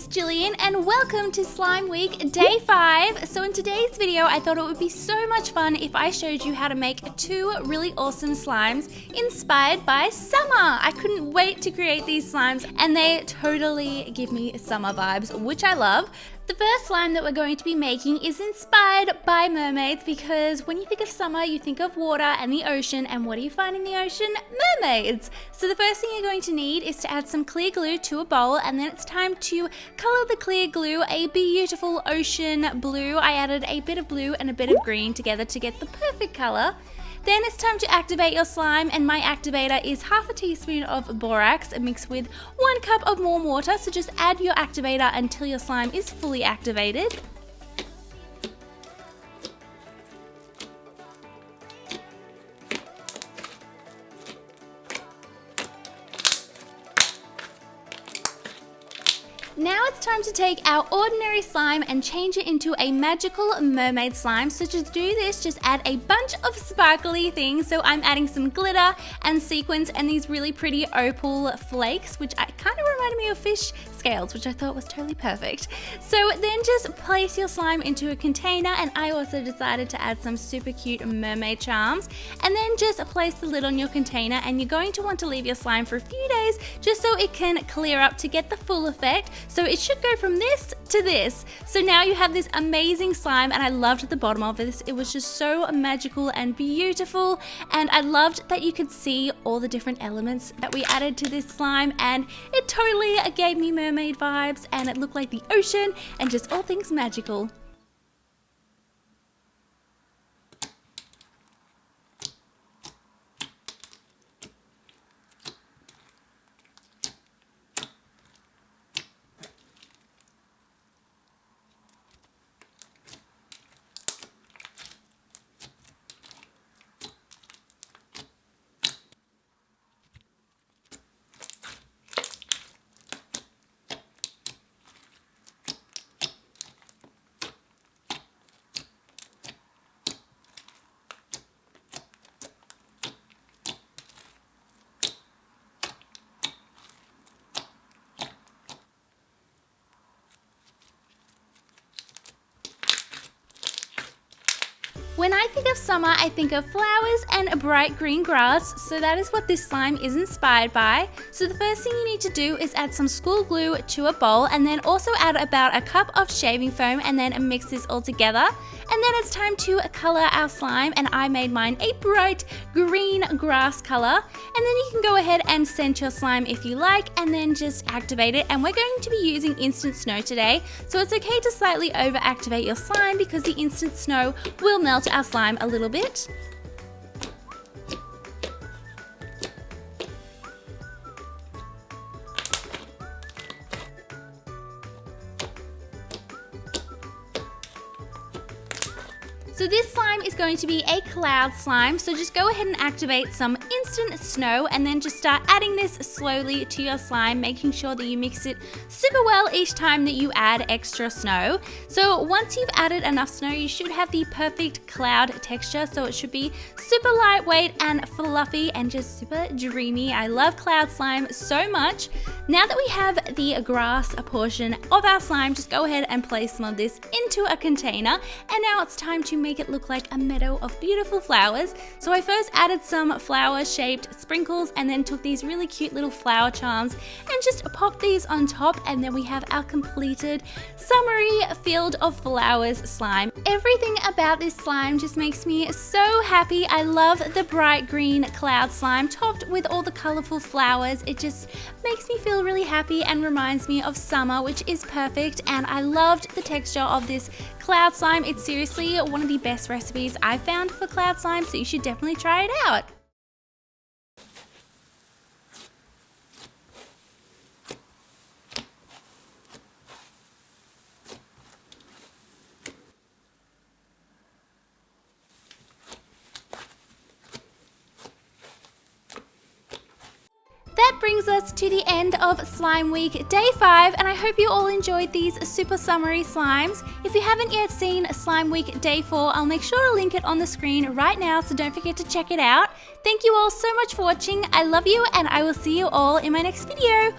Gillian and welcome to Slime Week Day 5. So in today's video, I thought it would be so much fun if I showed you how to make 2 really awesome slimes inspired by summer. I couldn't wait to create these slimes and they totally give me summer vibes, which I love. The first slime that we're going to be making is inspired by mermaids because when you think of summer, you think of water and the ocean, and what do you find in the ocean? Mermaids! So the first thing you're going to need is to add some clear glue to a bowl, and then it's time to color the clear glue a beautiful ocean blue. I added a bit of blue and a bit of green together to get the perfect color. Then it's time to activate your slime, and my activator is half a teaspoon of borax mixed with 1 cup of warm water. So just add your activator until your slime is fully activated. Now it's time to take our ordinary slime and change it into a magical mermaid slime. So to do this, just add a bunch of sparkly things. So I'm adding some glitter and sequins and these really pretty opal flakes, which kind of reminded me of fish scales, which I thought was totally perfect. So then just place your slime into a container, and I also decided to add some super cute mermaid charms. And then just place the lid on your container, and you're going to want to leave your slime for a few days just so it can clear up to get the full effect. So it should go from this to this. So now you have this amazing slime, and I loved the bottom of this. It was just so magical and beautiful, and I loved that you could see all the different elements that we added to this slime, and it totally gave me mermaid vibes, and it looked like the ocean and just all things magical. When I think of summer, I think of flowers and a bright green grass, so that is what this slime is inspired by. So the first thing you need to do is add some school glue to a bowl, and then also add about a cup of shaving foam, and then mix this all together. And then it's time to color our slime, and I made mine a bright green grass color. And then you can go ahead and scent your slime if you like, and then just activate it. And we're going to be using instant snow today, so it's okay to slightly over activate your slime because the instant snow will melt our slime a little bit. So this slime is going to be a cloud slime, so just go ahead and activate some instant snow, and then just start adding this slowly to your slime, making sure that you mix it super well each time that you add extra snow. So once you've added enough snow, you should have the perfect cloud texture, so it should be super lightweight and fluffy and just super dreamy. I love cloud slime so much. Now that we have the grass portion of our slime, just go ahead and place some of this into a container, and now it's time to make it look like a meadow of beautiful flowers. So I first added some flower shaped sprinkles, and then took these really cute little flower charms and just popped these on top, and then we have our completed summery field of flowers slime. Everything about this slime just makes me so happy. I love the bright green cloud slime topped with all the colorful flowers. It just makes me feel really happy and reminds me of summer, which is perfect. And I loved the texture of this cloud slime. It's seriously one of the best recipes I've found for cloud slime, so you should definitely try it out. That brings us to the end of Slime Week Day 5, and I hope you all enjoyed these super summery slimes. If you haven't yet seen Slime Week Day 4, I'll make sure to link it on the screen right now, so don't forget to check it out. Thank you all so much for watching. I love you, and I will see you all in my next video.